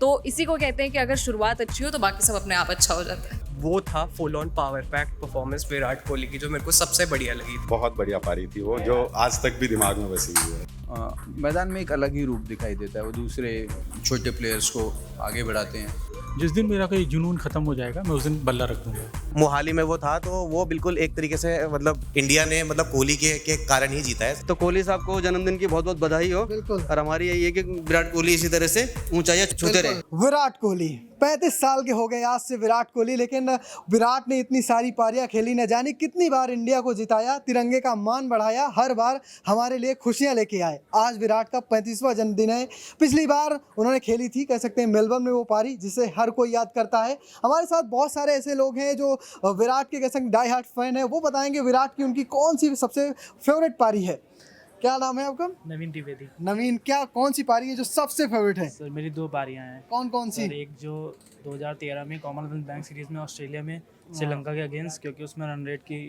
तो इसी को कहते हैं कि अगर शुरुआत अच्छी हो तो बाकी सब अपने आप अच्छा हो जाता है। वो था full on power packed performance Virat Kohli की, जो मेरे को सबसे बढ़िया लगी थी। बहुत बढ़िया पारी थी वो, जो आज तक भी दिमाग में बसी हुई है। मैदान में एक अलग ही रूप दिखाई देता है, वो दूसरे छोटे प्लेयर्स को आगे बढ़ाते हैं। जिस दिन मेरा कोई जुनून खत्म हो जाएगा मैं उस दिन बल्ला रख दूंगा। मोहाली में वो था, तो वो बिल्कुल एक तरीके से मतलब इंडिया ने मतलब कोहली के कारण ही जीता है। तो कोहली साहब को जन्मदिन की बहुत बहुत बधाई हो। बिल्कुल। और हमारी यही है कि विराट कोहली इसी तरह से ऊंचाइयां छूते रहे। विराट कोहली 35 साल के हो गए आज से विराट कोहली, लेकिन विराट ने इतनी सारी पारियां खेली, न जाने कितनी बार इंडिया को जिताया, तिरंगे का मान बढ़ाया, हर बार हमारे लिए खुशियां लेके आए। आज विराट का 35वां जन्मदिन है। पिछली बार उन्होंने खेली थी, कह सकते हैं मेलबर्न में वो पारी, जिसे हर कोई याद करता है। हमारे साथ बहुत सारे ऐसे लोग हैं जो विराट के कह सकते डाई हार्ट फैन है। वो बताएंगे विराट की उनकी कौन सी सबसे फेवरेट पारी है। क्या नाम है आपका? नवीन त्रिवेदी। नवीन, क्या कौन सी पारी है जो सबसे फेवरेट है? सर मेरी 2 पारियां हैं। कौन कौन सी? सर एक जो 2013 में कॉमनवेल्थ बैंक सीरीज में ऑस्ट्रेलिया में श्रीलंका के अगेंस्ट, क्योंकि उसमें रन रेट की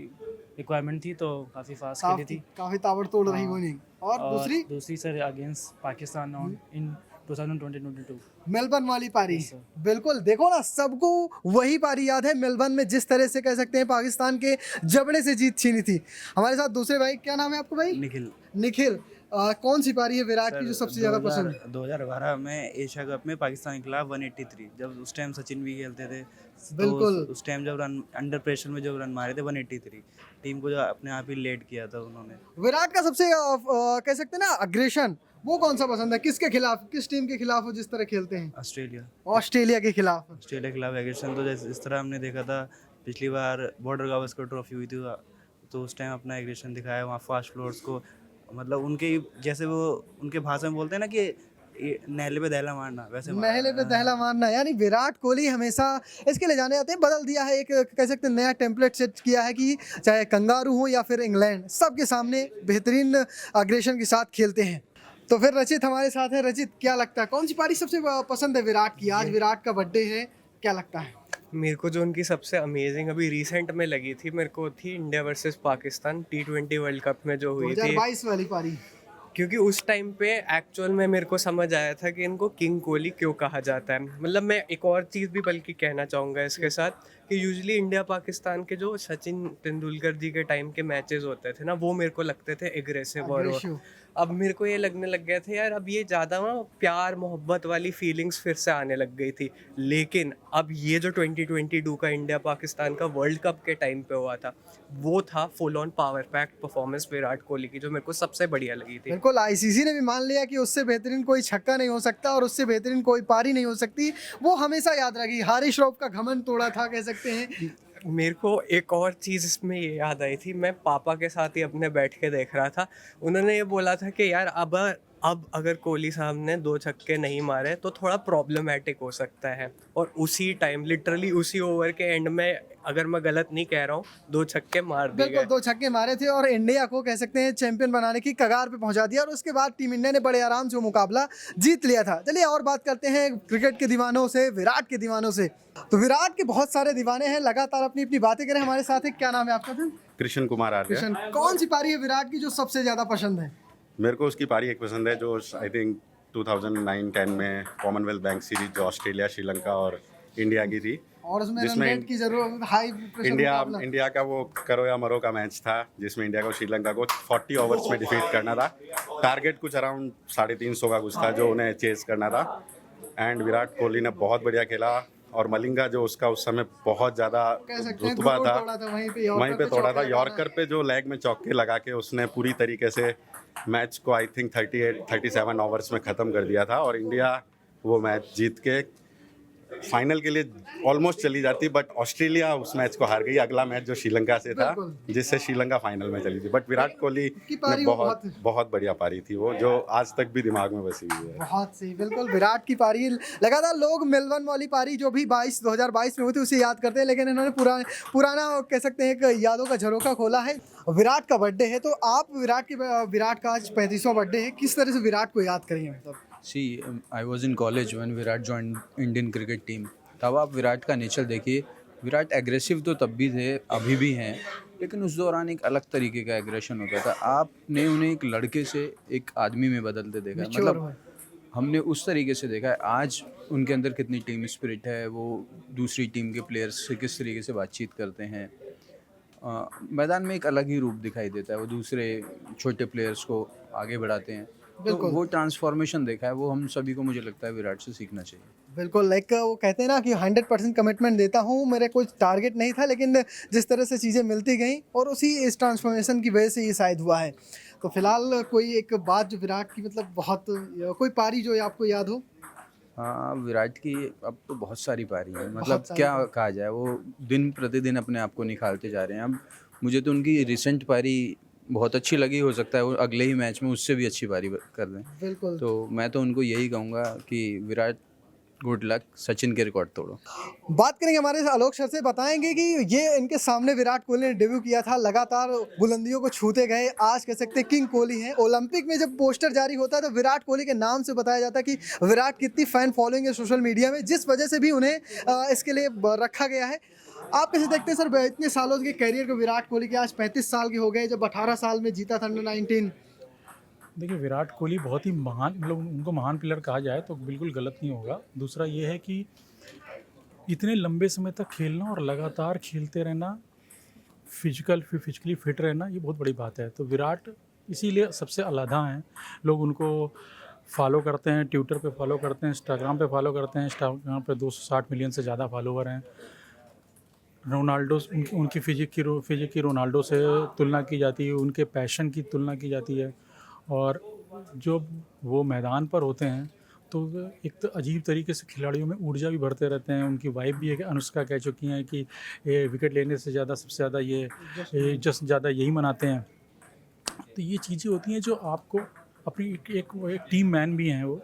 रिक्वायरमेंट थी तो काफ़ी फास्ट खेली थी, काफी ताबड़तोड़ रही वो इनिंग। और दूसरी सर अगेंस्ट पाकिस्तान इन 2022 मेलबर्न वाली पारी। Yes, sir. बिल्कुल, देखो ना, सबको वही पारी याद है मेलबर्न में, जिस तरह से कह सकते हैं पाकिस्तान के जबड़े से जीत छीनी थी। हमारे साथ दूसरे भाई, क्या नाम है आपका भाई? निखिल। निखिल, कौन सी पारी है विराट की जो सबसे ज्यादा पसंद है? 2012 में एशिया कप में पाकिस्तान के खिलाफ 183, जब उस टाइम सचिन भी खेलते थे। बिल्कुल। तो उस टाइम जब रन अंडर प्रेशर में जब रन मारे थे 183, टीम को जो अपने आप ही लेट किया था उन्होंने। विराट का सबसे कह सकते हैं ना अग्रेशन, वो कौन सा पसंद है? किसके खिलाफ, किस टीम के खिलाफ वो जिस तरह खेलते हैं? ऑस्ट्रेलिया के खिलाफ। ऑस्ट्रेलिया के खिलाफ एग्रेशन तो जैसे इस तरह हमने देखा था पिछली बार बॉर्डर गावस्कर ट्रॉफी हुई थी, तो उस टाइम अपना एग्रेशन दिखाया वहाँ फास्ट फ्लोर्स को, मतलब उनके जैसे वो उनके भाषा में बोलते हैं ना कि नहले पे दहला मारना, वैसे नहले पे दहला मारना। यानी विराट कोहली हमेशा इसके ले जाने आते हैं, बदल दिया है, एक कह सकते हैं नया टेम्पलेट सेट किया है कि चाहे कंगारू हो या फिर इंग्लैंड, सबके सामने बेहतरीन अग्रेशन के साथ खेलते हैं। तो फिर रचित हमारे साथ है। रचित, क्या लगता है कौन सी पारी सबसे पसंद है विराट की? आज विराट का बर्थडे है, क्या लगता है? मेरे को जो उनकी सबसे अमेजिंग अभी रिसेंट में लगी थी, मेरे को थी India versus Pakistan T20 world cup में जो हुई थी, 2022 वाली पारी। क्योंकि उस टाइम पे एक्चुअल में मेरे को समझ आया था कि इनको किंग कोहली क्यों कहा जाता है। मतलब मैं एक और चीज़ भी बल्कि कहना चाहूँगा इसके साथ कि यूजुअली इंडिया पाकिस्तान के जो सचिन तेंदुलकर जी के टाइम के मैचेस होते थे ना, वो मेरे को लगते थे एग्रेसिव और अब मेरे को ये लगने लग गया था यार अब ये ज़्यादा ना प्यार मोहब्बत वाली फीलिंग्स फिर से आने लग गई थी। लेकिन अब ये जो 2022 का इंडिया पाकिस्तान का वर्ल्ड कप के टाइम पे हुआ था, वो था full on power packed performance Virat Kohli की, जो मेरे को सबसे बढ़िया लगी थी। बिल्कुल, आईसीसी ने भी मान लिया कि उससे बेहतरीन कोई छक्का नहीं हो सकता और उससे बेहतरीन कोई पारी नहीं हो सकती। वो हमेशा याद रखी। हारिस श्रॉफ का घमंड तोड़ा था, कह सकते हैं। मेरे को एक और चीज़ इसमें ये याद आई थी, मैं पापा के साथ ही अपने बैठ के देख रहा था, उन्होंने ये बोला था कि यार अब अगर कोहली साहब ने 2 छक्के नहीं मारे तो थोड़ा प्रॉब्लमेटिक हो सकता है। और उसी टाइम लिटरली उसी ओवर के एंड में, अगर मैं गलत नहीं कह रहा हूँ, 2 छक्के मार दिए गए। बिल्कुल, 2 छक्के मारे थे और इंडिया को कह सकते हैं चैंपियन बनाने की कगार पे पहुंचा दिया। और उसके बाद टीम इंडिया ने बड़े आराम से वो मुकाबला जीत लिया था। चलिए और बात करते हैं क्रिकेट के दीवानों से, विराट के दीवानों से। तो विराट के बहुत सारे दीवाने हैं, लगातार अपनी अपनी बातें करें। हमारे साथ है, क्या नाम है आपका? कृष्ण कुमार आर्य। कृष्ण, कौन सी पारी है विराट की जो सबसे ज्यादा पसंद है? मेरे को उसकी पारी एक पसंद है जो आई थिंक 2009-10 में कॉमनवेल्थ बैंक सीरीज जो ऑस्ट्रेलिया, श्रीलंका और इंडिया की थी, और उसमें रन जिसमें रेट की जरूरत, हाई प्रेशर मुकाबला। इंडिया का वो करो या मरो का मैच था, जिसमें इंडिया को श्रीलंका को 40 ओवर्स में डिफीट करना था। टारगेट कुछ अराउंड 350 का कुछ था जो उन्हें चेज करना था। एंड विराट कोहली ने बहुत बढ़िया खेला और मलिंगा जो उसका उस समय बहुत ज़्यादा रुतबा था, वहीं पे तोड़ा था। यॉर्कर पे जो लेग में चौके लगा के उसने पूरी तरीके से मैच को आई थिंक 37 ओवर्स में ख़त्म कर दिया था और इंडिया वो मैच जीत के फाइनल के लिए ऑलमोस्ट चली जाती, बट ऑस्ट्रेलिया उस मैच को हार गई। अगला मैच जो श्रीलंका से था, जिससे श्रीलंका फाइनल में चली थी। बट विराट कोहली ने बहुत बढ़िया पारी थी वो, जो आज तक भी दिमाग में बसी हुई है। बहुत सही, बिल्कुल विराट की पारी। लगातार लोग मेलबर्न वाली पारी जो भी 2022 में हुई थी उसे याद करते हैं, लेकिन इन्होंने पुराना कह सकते हैं एक यादों का झरोखा खोला है। विराट का बर्थडे है, तो आप विराट का आज 35वां बर्थडे है, किस तरह से विराट को याद करेंगे? मतलब See, I was in college when Virat joined Indian cricket team. तब आप विराट का नेचर देखिए, विराट एग्रेसिव तो तब भी थे, अभी भी हैं, लेकिन उस दौरान एक अलग तरीके का एग्रेशन होता था। आपने उन्हें एक लड़के से एक आदमी में बदलते देखा। मतलब हमने उस तरीके से देखा है। आज उनके अंदर कितनी टीम स्पिरिट है, वो दूसरी टीम के प्लेयर्स से किस तरीके से बातचीत करते हैं। मैदान में एक अलग ही रूप दिखाई देता है, वो दूसरे छोटे प्लेयर्स को आगे बढ़ाते हैं। तो वो ट्रांसफॉर्मेशन देखा है, वो हम सभी को मुझे लगता है विराट से सीखना चाहिए। बिल्कुल, लाइक वो कहते हैं ना कि 100% कमिटमेंट देता हूँ, मेरा कोई टारगेट नहीं था, लेकिन जिस तरह से चीज़ें मिलती गई और उसी इस ट्रांसफॉर्मेशन की वजह से ये शायद हुआ है। तो फिलहाल कोई एक बात जो विराट की मतलब बहुत कोई पारी जो आपको याद हो? हाँ, विराट की अब तो बहुत सारी पारी हैं, मतलब बहुत सारी क्या कहा जाए, वो दिन प्रतिदिन अपने आप को निखारते जा रहे हैं। अब मुझे तो उनकी रिसेंट पारी बहुत अच्छी लगी, हो सकता है वो अगले ही मैच में उससे भी अच्छी पारी कर दें। बिल्कुल। तो मैं तो उनको यही कहूँगा कि विराट गुड लक, सचिन के रिकॉर्ड तोड़ो। बात करेंगे हमारे आलोक सर से, बताएंगे कि ये इनके सामने विराट कोहली ने डेब्यू किया था, लगातार बुलंदियों को छूते गए, आज कह सकते हैं किंग कोहली हैं। ओलंपिक में जब पोस्टर जारी होता है तो विराट कोहली के नाम से बताया जाता है कि विराट कितनी फैन फॉलोइंग है सोशल मीडिया में, जिस वजह से भी उन्हें इसके लिए रखा गया है। आप कैसे देखते हैं सर इतने सालों के कैरियर को विराट कोहली के? आज 35 साल के हो गए, जब 18 साल में जीता था अंडर 19। देखिए, विराट कोहली बहुत ही महान, मतलब उनको महान प्लेयर कहा जाए तो बिल्कुल गलत नहीं होगा। दूसरा ये है कि इतने लंबे समय तक खेलना और लगातार खेलते रहना, फिजिकली फिट रहना, ये बहुत बड़ी बात है। तो विराट इसीलिए सबसे अलहदा हैं। लोग उनको फॉलो करते हैं, ट्विटर पे फॉलो करते हैं, इंस्टाग्राम पे फॉलो करते हैं। इंस्टाग्राम पे 260 मिलियन से ज़्यादा फॉलोवर हैं। रोनाल्डो, उनकी फिजिक की रोनाल्डो से तुलना की जाती है, उनके पैशन की तुलना की जाती है। और जो वो मैदान पर होते हैं तो एक तो अजीब तरीके से खिलाड़ियों में ऊर्जा भी बढ़ते रहते हैं। उनकी वाइफ भी है कि अनुष्का कह चुकी हैं कि ये विकेट लेने से ज़्यादा सबसे ज़्यादा ये जस्ट ज़्यादा यही मनाते हैं। तो ये चीज़ें होती हैं जो आपको अपनी एक टीम मैन भी हैं, वो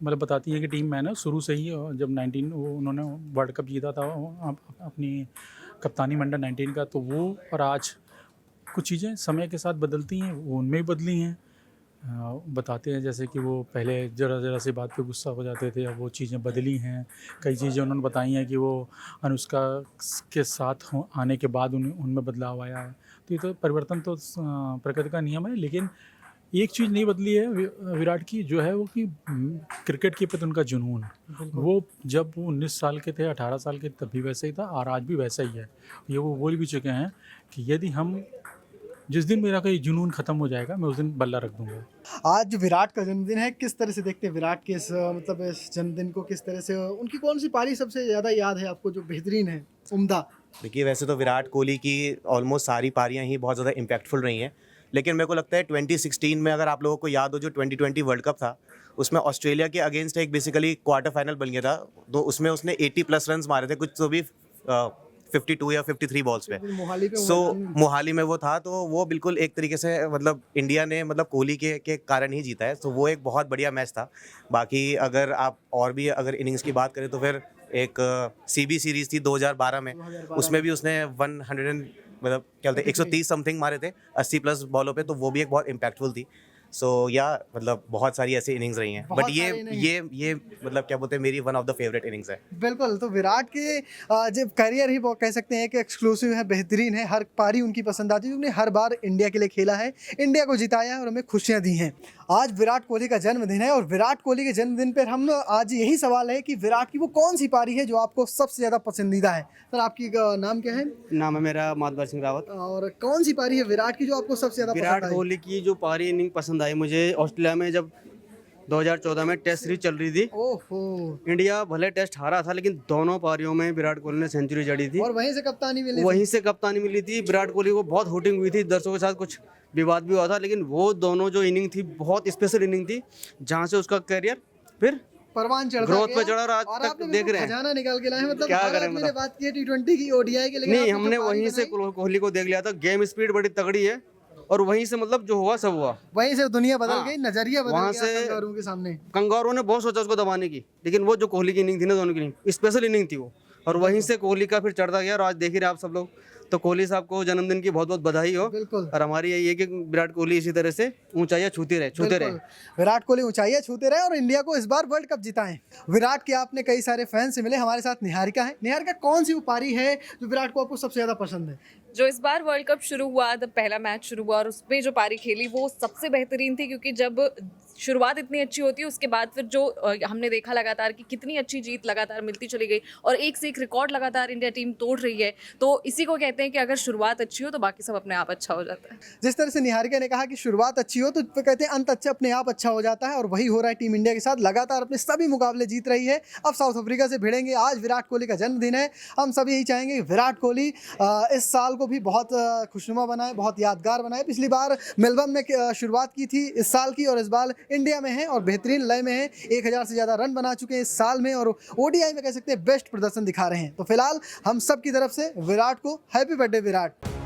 मतलब बताती हैं कि टीम मैन है शुरू से ही। जब 19 उन्होंने वर्ल्ड कप जीता था अपनी कप्तानी में अंडर 19 का, तो वो और आज कुछ चीज़ें समय के साथ बदलती हैं, वो उनमें ही बदली हैं। बताते हैं जैसे कि वो पहले ज़रा सी बात पे गुस्सा हो जाते थे, अब वो चीज़ें बदली हैं। कई चीज़ें उन्होंने बताई हैं कि वो अनुष्का के साथ आने के बाद उनमें बदलाव आया है। तो ये तो परिवर्तन तो प्रकृति का नियम है, लेकिन एक चीज़ नहीं बदली है विराट की, जो है वो कि क्रिकेट के प्रति उनका जुनून। वो जब वो 19 साल के थे, 18 साल के, तब भी वैसे ही था और आज भी वैसा ही है। ये वो बोल भी चुके हैं कि यदि हम जिस दिन मेरा कोई जुनून खत्म हो जाएगा, मैं उस दिन बल्ला रख दूंगा। आज विराट का जन्मदिन है, किस तरह से देखते हैं विराट के इस मतलब इस जन्मदिन को? किस तरह से उनकी कौन सी पारी सबसे ज़्यादा याद है आपको, जो बेहतरीन है, उम्दा? देखिए, वैसे तो विराट कोहली की ऑलमोस्ट सारी पारियां ही बहुत ज़्यादा इम्पैक्टफुल रही हैं, लेकिन मेरे को लगता है 2016 में, अगर आप लोगों को याद हो, जो 2020 वर्ल्ड कप था, उसमें ऑस्ट्रेलिया के अगेंस्ट एक बेसिकली क्वार्टर फाइनल बन गया था। तो उसमें उसने 80+ रन मारे थे, कुछ तो भी 52 या 53 बॉल्स पे। मोहाली में वो था, तो वो बिल्कुल एक तरीके से मतलब इंडिया ने मतलब कोहली के कारण ही जीता है। तो वो एक बहुत बढ़िया मैच था। बाकी अगर आप और भी अगर इनिंग्स की बात करें तो फिर एक CB सीरीज़ थी 2012 में, उसमें भी उसने 100 मतलब क्या बोलते हैं 130 समथिंग मारे थे 80+ बॉलों पे, तो वो भी एक बहुत इम्पैक्टफुल थी। सो या मतलब बहुत सारी ऐसी इनिंग्स रही हैं, बट ये मतलब क्या बोलते हैं मेरी one of the favourite innings है। बिल्कुल, तो विराट के जो करियर ही वो कह सकते हैं कि एक्सक्लूसिव है, बेहतरीन है। हर पारी उनकी पसंद आती है, उन्होंने हर बार इंडिया के लिए खेला है, इंडिया को जिताया है और हमें खुशियां दी हैं। आज विराट कोहली का जन्मदिन है और विराट कोहली के जन्मदिन पर हम आज यही सवाल है कि विराट की वो कौन सी पारी है जो आपको सबसे ज़्यादा पसंदीदा है? सर, आपकी नाम क्या है? नाम है मेरा माधवर सिंह रावत। और कौन सी पारी है विराट की जो आपको सबसे ज़्यादा विराट पसंद आई? कोहली की जो पारी इनिंग पसंद आई मुझे, ऑस्ट्रेलिया में जब 2014 में टेस्ट सीरीज चल रही थी। ओहो, इंडिया भले टेस्ट हारा था, लेकिन दोनों पारियों में विराट कोहली ने सेंचुरी जड़ी थी और वहीं से कप्तानी मिली थी। विराट कोहली को बहुत होटिंग हुई थी, दर्शकों के साथ कुछ विवाद भी हुआ था, लेकिन वो दोनों जो इनिंग थी बहुत स्पेशल इनिंग थी, जहाँ से उसका करियर फिर परवान चढ़ ग्रोथ पे चढ़ा और आज तक देख रहे हैं। खजाना निकाल के लाए हैं, मतलब क्या हर करें, आदमी ने मतलब बात की है T20 की, ODI की, लेकिन नहीं, आपने हमने जो पारी वहीं से बनाई, कोहली को देख लिया था। गेम स्पीड बड़ी तगड़ी है और वहीं से मतलब जो हुआ सब हुआ, वहीं से दुनिया बदल हाँ, गई, नजरिया बदल वहाँ गया से कंगारुओं के सामने। कंगारुओं ने बहुत सोचा उसको दबाने की, लेकिन वो जो कोहली की इनिंग थी ना, दोनों की इनिंग स्पेशल इनिंग थी वो, और वहीं से कोहली का फिर चढ़ता गया। और आज देख ही रहे आप सब लोग, तो कोहली साहब को जन्मदिन की बहुत बहुत बधाई हो। बिल्कुल। और हमारी यही है कि विराट कोहली इसी तरह से ऊंचाइयां छूते रहे। बिल्कुल। विराट कोहली ऊंचाइयां छूते रहे और इंडिया को इस बार वर्ल्ड कप जिताएं। विराट के आपने कई सारे फैन से मिले, हमारे साथ निहारिका है। निहारिका, कौन सी वो पारी है जो विराट को आपको सबसे ज्यादा पसंद है? जो इस बार वर्ल्ड कप शुरू हुआ, जब पहला मैच शुरू हुआ और उसमें जो पारी खेली वो सबसे बेहतरीन थी, क्योंकि जब शुरुआत इतनी अच्छी होती है उसके बाद फिर जो हमने देखा लगातार कि कितनी अच्छी जीत लगातार मिलती चली गई और एक से एक रिकॉर्ड लगातार इंडिया टीम तोड़ रही है। तो इसी को कहते हैं कि अगर शुरुआत अच्छी हो तो बाकी सब अपने आप अच्छा हो जाता है। जिस तरह से निहारिका ने कहा कि शुरुआत अच्छी हो तो कहते हैं अंत अच्छा अपने आप अच्छा हो जाता है, और वही हो रहा है टीम इंडिया के साथ। लगातार अपने सभी मुकाबले जीत रही है। अब साउथ अफ्रीका से भिड़ेंगे। आज विराट कोहली का जन्मदिन है। हम सभी यही चाहेंगे कि विराट कोहली इस साल को भी बहुत खुशनुमा बनाए, बहुत यादगार बनाए। पिछली बार मेलबर्न में शुरुआत की थी इस साल की, और इस बार इंडिया में है और बेहतरीन लय में है। 1000 से ज़्यादा रन बना चुके हैं इस साल में और ओडीआई में कह सकते हैं बेस्ट प्रदर्शन दिखा रहे हैं। तो फिलहाल हम सब की तरफ से विराट को हैप्पी बर्थडे विराट।